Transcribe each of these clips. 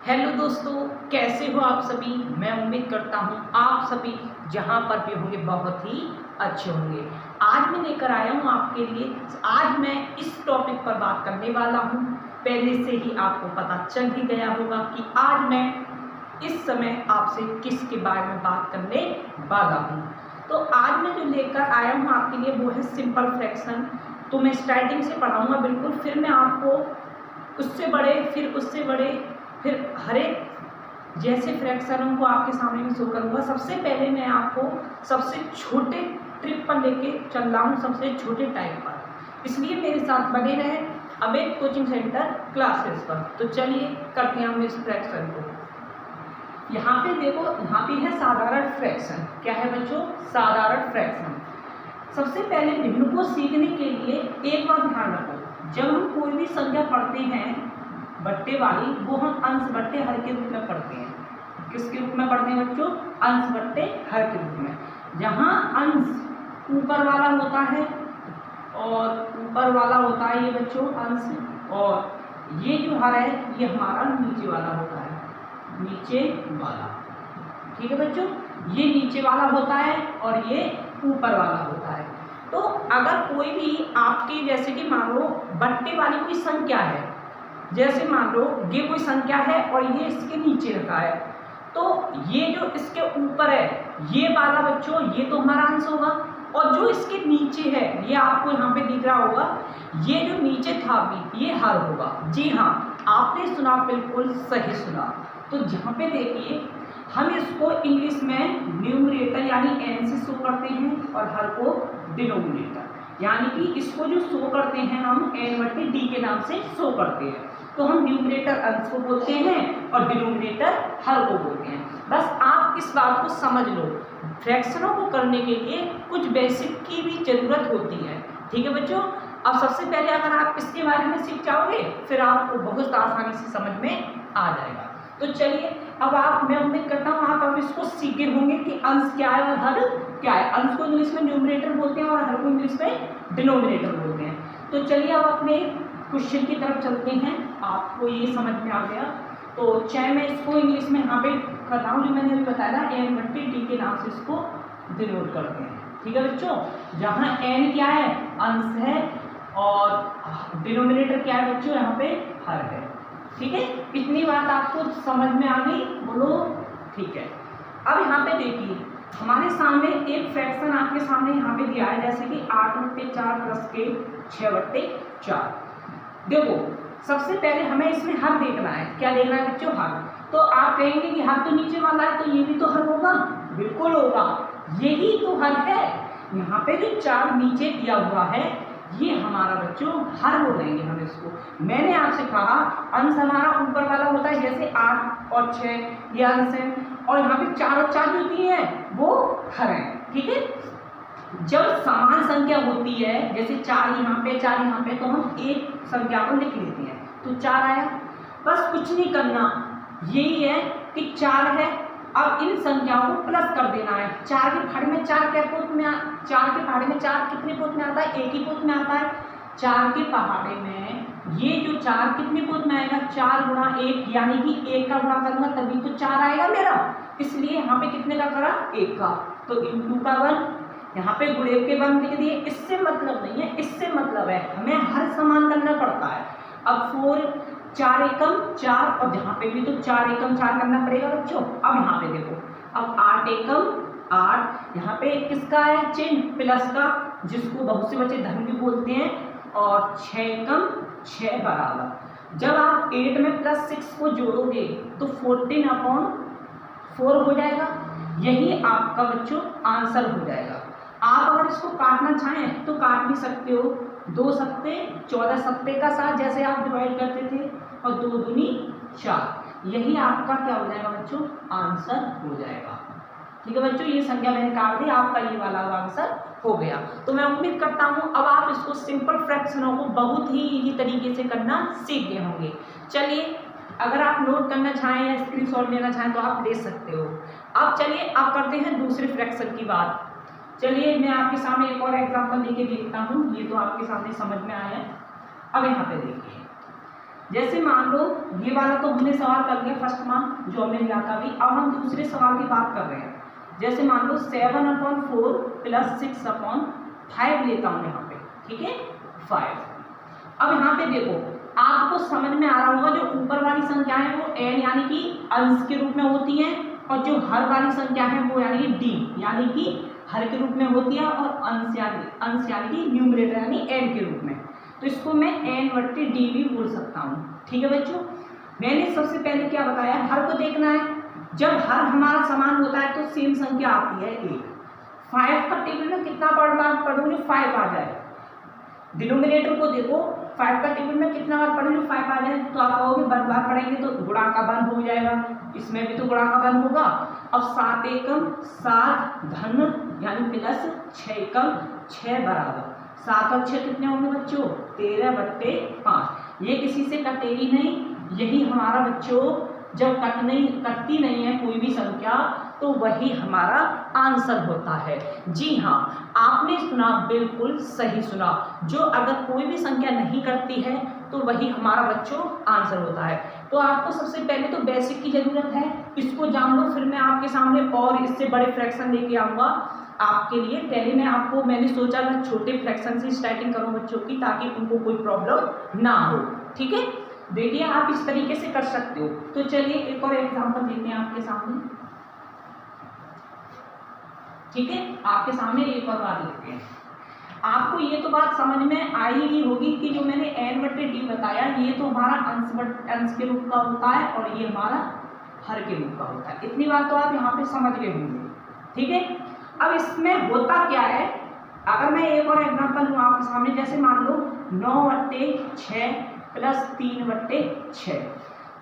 Hello दोस्तों, कैसे हो आप सभी। मैं उम्मीद करता हूँ आप सभी जहाँ पर भी होंगे बहुत ही अच्छे होंगे। आज मैं लेकर आया हूँ आपके लिए, आज मैं इस टॉपिक पर बात करने वाला हूँ। पहले से ही आपको पता चल ही गया होगा कि आज मैं इस समय आपसे किसके बारे में बात करने वाला हूँ। तो आज मैं जो लेकर आया हूँ आपके लिए वो है सिंपल फ्रैक्शन। तो मैं स्टार्टिंग से पढ़ाऊँगा बिल्कुल, फिर मैं आपको उससे बड़े, फिर हर एक जैसे फ्रैक्शनों को आपके सामने में शो करूँगा। सबसे पहले मैं आपको सबसे छोटे ट्रिक पर लेके चल रहा हूँ, सबसे छोटे टाइप पर, इसलिए मेरे साथ बने रहे अबेद कोचिंग सेंटर क्लासेस पर। तो चलिए करते हैं हम इस फ्रैक्शन को। यहाँ पे देखो, यहाँ पे है साधारण फ्रैक्शन। क्या है बच्चों? साधारण फ्रैक्शन। सबसे पहले भिन्न को सीखने के लिए एक बात ध्यान रखो, जब हम कोई भी संख्या पढ़ते हैं बट्टे वाली, वो हम अंश बट्टे हर के रूप में पढ़ते हैं। किसके रूप में पढ़ते हैं बच्चों? अंश बट्टे हर के रूप में। जहाँ अंश ऊपर वाला होता है और ऊपर वाला होता है ये बच्चों अंश, और ये जो हर है ये हमारा नीचे वाला होता है, नीचे वाला। ठीक है बच्चों, ये नीचे वाला होता है और ये ऊपर वाला होता है। तो अगर कोई भी आपके जैसे कि मान लो बट्टे वाली कोई संख्या है, जैसे मान लो ये कोई संख्या है और ये इसके नीचे रखा है, तो ये जो इसके ऊपर है ये वाला बच्चों ये तो हमारा अंश होगा, और जो इसके नीचे है ये आपको यहाँ पे दिख रहा होगा, ये जो नीचे था भी ये हर होगा। जी हाँ, आपने सुना, बिल्कुल सही सुना। तो यहाँ पे देखिए, हम इसको इंग्लिश में न्यूमरेटर यानी एन से शो करते हैं और हर को डिनोमिनेटर, यानी कि इसको जो शो करते हैं हम एन बटे डी के नाम से शो करते हैं। तो हम न्यूमरेटर अंश को बोलते हैं और डिनोमिनेटर हर को बोलते हैं। बस आप इस बात को समझ लो, फ्रैक्शनों को करने के लिए कुछ बेसिक की भी जरूरत होती है। ठीक है बच्चों, अब सबसे पहले अगर आप इसके बारे में सीख जाओगे फिर आपको बहुत आसानी से समझ में आ जाएगा। तो चलिए, अब मैं उम्मीद करता हूँ आप अब इसको सीखे होंगे कि अंश क्या है और हर क्या है। अंश को इंग्लिश में न्यूमरेटर बोलते हैं और हर को इंग्लिश में डिनोमिनेटर बोलते हैं। तो चलिए अब अपने क्वेश्चन की तरफ चलते हैं। आपको ये समझ में आ गया, तो चाहे मैं इसको इंग्लिश में यहाँ पे कर रहा हूँ, जो मैंने अभी बताया ना एन बट्टे डी के नाम से इसको डिनोट करते हैं। ठीक है बच्चों, जहाँ एन क्या है? अंश है, और डिनोमिनेटर क्या है बच्चों? यहाँ पे हर है। ठीक है, इतनी बात आपको समझ में आ गई? बोलो ठीक है। अब यहाँ पे देखिए, हमारे सामने एक फ्रैक्शन आपके सामने यहाँ पे दिया है, जैसे कि 8 बट्टे 4 प्लस के 6 बट्टे 4। देखो, सबसे पहले हमें इसमें हर देखना है। क्या देखना है बच्चों? हर। तो आप कहेंगे कि हर तो नीचे वाला है, तो ये भी तो हर होगा। बिल्कुल होगा, यही तो हर है। यहाँ पे जो 4 नीचे दिया हुआ है ये हमारा बच्चों हर बोलेंगे हम इसको। मैंने आपसे कहा अंश हमारा ऊपर वाला होता है, जैसे 8 और 6 ये अंश है, और यहाँ पे 4 और 4 जो दिए हैं वो हर है। ठीक है, जब समान संख्या होती है, जैसे 4 यहाँ पे 4 यहाँ पे, तो हम एक संख्या को लिख लेते हैं, तो 4 आया। बस कुछ नहीं करना, यही है कि 4 है, अब इन संख्याओं को प्लस कर देना है। 4 के पहाड़े में 4 क्या पोत में 4 के पहाड़े में 4 कितने पोत में आता है? एक ही पोत में आता है। 4 के पहाड़े में ये जो 4 कितने पोत में आएगा? 4 गुणा 1, यानी कि 1 का गुणा करूंगा तभी तो 4 आएगा मेरा, इसलिए यहाँ पे कितने का करा? 1 का, तो इंटू का 1, यहाँ पे गुणेव के 1 लिख दिए। इससे मतलब नहीं है, इससे मतलब है हमें हर समान करना पड़ता है। अब 4 एकम 4, और जहाँ पे भी तो 4 एकम 4 करना पड़ेगा बच्चों। अब यहाँ पे देखो, अब 8 एकम 8, यहाँ पे किसका है चिन्ह? प्लस का, जिसको बहुत से बच्चे धन भी बोलते हैं, और 6 एकम 6 बराबर। जब आप 8 में प्लस 6 को जोड़ोगे तो 14/4 हो जाएगा। यही आपका बच्चों आंसर हो जाएगा। आप अगर इसको काटना चाहें तो काट भी सकते हो, 2 सत्ते 14 सत्ते का 7 जैसे आप डिवाइड करते थे, और 2 दूनी 4, यही आपका क्या हो जाएगा बच्चों? आंसर हो जाएगा। ठीक है बच्चों, ये संख्या मैंने काट दी, आपका ये वाला आंसर हो गया। तो मैं उम्मीद करता हूँ अब आप इसको सिंपल फ्रैक्शनों को बहुत ही इजी तरीके से करना सीख गए होंगे। चलिए, अगर आप नोट करना चाहें या स्क्रीनशॉट लेना चाहें तो आप ले सकते हो। अब चलिए आप करते हैं दूसरे फ्रैक्शन की बात। चलिए, मैं आपके सामने एक और एग्जांपल लेके देखता हूँ, ये तो आपके सामने समझ में आया है। अब यहाँ पे देखिए, जैसे मान लो ये वाला तो हमने सवाल कर लिया फर्स्ट मान जो हमने लिया था अभी। अब हम दूसरे सवाल की बात कर रहे हैं। जैसे मान लो 7/4 प्लस 6/5 लेता हूँ यहाँ पे, ठीक है 5। अब यहाँ पे देखो आपको समझ में आ रहा होगा जो ऊपर वाली संख्या है वो n यानी कि अंश के रूप में होती है, और जो हर वाली संख्या है वो यानी कि d यानी कि हर के रूप में होती है, और अंश यानी कि न्यूमरेटर यानी n के रूप में। तो इसको मैं n/d भी बोल सकता हूँ, ठीक है बच्चों। मैंने सबसे पहले क्या बताया, हर को देखना है। जब हर हमारा समान होता है तो सेम संख्या आती है 1। 5 का टेबल में कितना बार पढ़ूँ जो 5 आ जाए। डिनोमिनेटर को देखो 5 का टेबल में कितना बार पढ़ें जो 5 आ जाए। तो आप कहोगे बार पढ़ेंगे तो गुणा का बन हो जाएगा, इसमें भी तो गुणा का बन होगा। अब 7 एकम 7 धन यानी प्लस 6 एकम 6 बराबर 7 और 6 कितने होंगे बच्चों 13/5। ये किसी से कटेगी नहीं। यही हमारा बच्चों जब कटती नहीं है कोई भी संख्या तो वही हमारा आंसर होता है। जी हाँ, आपने सुना, बिल्कुल सही सुना। जो अगर कोई भी संख्या नहीं करती है तो वही हमारा बच्चों आंसर होता है। तो आपको सबसे पहले तो बेसिक की ज़रूरत है, इसको जान लो। फिर मैं आपके सामने और इससे बड़े फ्रैक्शन लेके आऊँगा आपके लिए। पहले मैंने सोचा मैं छोटे फ्रैक्शन से स्टार्टिंग करूँ बच्चों की, ताकि उनको कोई प्रॉब्लम ना हो, ठीक है। देखिए आप इस तरीके से कर सकते हो। तो चलिए एक और एग्जांपल देते हैं आपके सामने, ठीक है। आपके सामने एक और बात लेते हैं। आपको ये तो बात समझ में आई ही होगी कि जो मैंने n/d बताया ये तो हमारा अंश के रूप का होता है और ये हमारा हर के रूप का होता है। इतनी बात तो आप यहाँ पे समझ गए होंगे, ठीक है। अब इसमें होता क्या है, अगर मैं एक और एग्जांपल लूँ आपके सामने। जैसे मान लो 9/6 प्लस 3/6,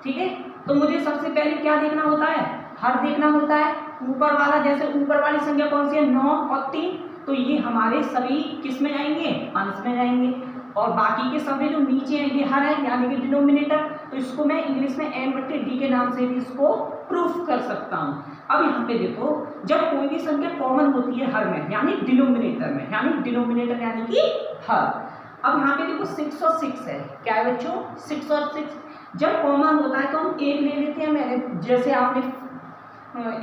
ठीक है। तो मुझे सबसे पहले क्या देखना होता है, हर देखना होता है। ऊपर वाला, जैसे ऊपर वाली संख्या कौन सी है 9 और 3, तो ये हमारे सभी किस में जाएंगे, अंश में जाएंगे। और बाकी के सभी जो नीचे हैं ये हर है यानी कि डिनोमिनेटर। तो इसको मैं इंग्लिश में n/d के नाम से भी इसको प्रूफ कर सकता हूँ। अब यहाँ पे देखो जब कोई भी संख्या कॉमन होती है हर में यानी डिनोमिनेटर में, यानी कि हर। अब यहाँ पे देखो 6 और 6 है, क्या है बच्चों 6 और 6। जब कॉमन होता है तो हम एक ले लेते हैं। मैंने जैसे आपने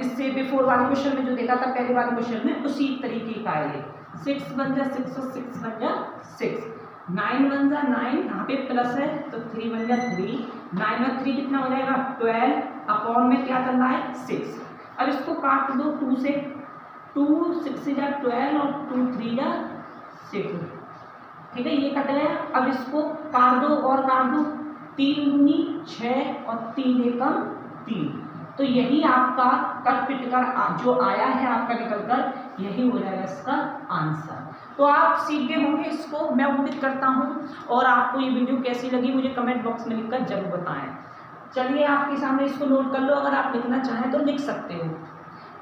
इससे बिफोर वाले क्वेश्चन में जो देखा था पहले वाले क्वेश्चन में, उसी तरीके का है ये। 6 बन जा 6 और 6 बन जा 6, 9 बन जा 9, यहाँ पे प्लस है तो 3 बन जा 3, 9 में 3 कितना हो जाएगा 12, अपॉन में क्या चल रहा है 6। अब इसको काट दो 2 से, 2 6 जा 12 और 2 3 जा 6, ठीक है। ये कट गया। अब इसको काट दो और काट दो, 3 दूनी 6 और 3 एकम 3। तो यही आपका कट पिट कर जो आया है आपका निकल कर, यही हो जाएगा इसका आंसर। तो आप सीख गए होंगे इसको, मैं उम्मीद करता हूँ। और आपको ये वीडियो कैसी लगी मुझे कमेंट बॉक्स में लिखकर जरूर बताएं। चलिए आपके सामने इसको नोट कर लो, अगर आप लिखना चाहें तो लिख सकते हो।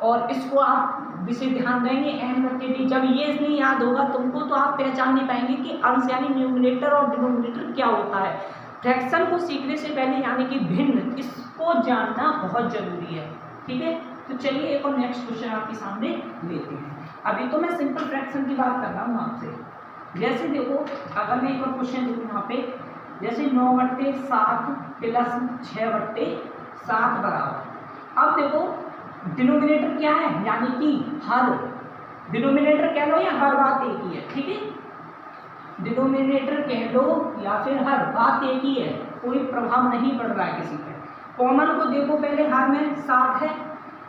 और इसको आप विशेष ध्यान देंगे n/d। जब ये नहीं याद होगा तुमको तो आप पहचान नहीं पाएंगे कि अंश यानी न्यूमरेटर और डिनोमिनेटर क्या होता है। फ्रैक्शन को सीखने से पहले यानी कि भिन्न, इसको जानना बहुत जरूरी है, ठीक है। तो चलिए एक और नेक्स्ट क्वेश्चन आपके सामने लेते हैं। अभी तो मैं सिंपल फ्रैक्शन की बात कर रहा हूँ आपसे। जैसे देखो अगर मैं एक और क्वेश्चन लिखूँ यहाँ पे, जैसे 9/7 प्लस 6/7 बराबर। अब देखो डिनोमिनेटर क्या है यानी कि हर, डिनोमिनेटर कह लो या हर, बात एक ही है, ठीक है। डिनोमिनेटर कह लो या फिर हर, बात एक ही है, कोई प्रभाव नहीं पड़ रहा है किसी पे। कॉमन को देखो पहले, हर में 7 है,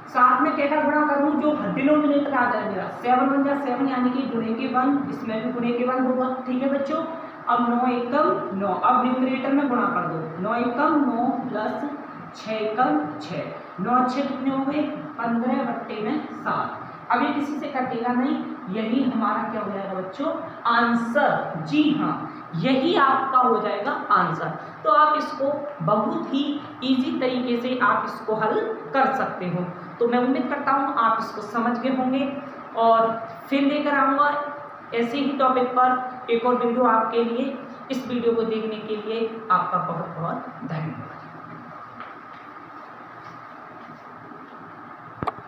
7 में क्या गुणा करूँ जो डिनोमिनेटर आ जाए मेरा 7 बन जा 7 यानी कि गुणे के 1, इसमें भी गुणे के 1 होगा, ठीक है बच्चों। अब 9 एकम 9, अब न्यूमरेटर में गुणा कर दो, 9 एकम 9 प्लस 6 एकम 6, 9 6 कितने हो गए 15/7। अब ये किसी से कटेगा नहीं, यही हमारा क्या हो जाएगा बच्चों आंसर। जी हाँ, यही आपका हो जाएगा आंसर। तो आप इसको बहुत ही इजी तरीके से आप इसको हल कर सकते हो। तो मैं उम्मीद करता हूँ आप इसको समझ गए होंगे, और फिर लेकर आऊँगा ऐसे ही टॉपिक पर एक और वीडियो आपके लिए। इस वीडियो को देखने के लिए आपका बहुत बहुत धन्यवाद।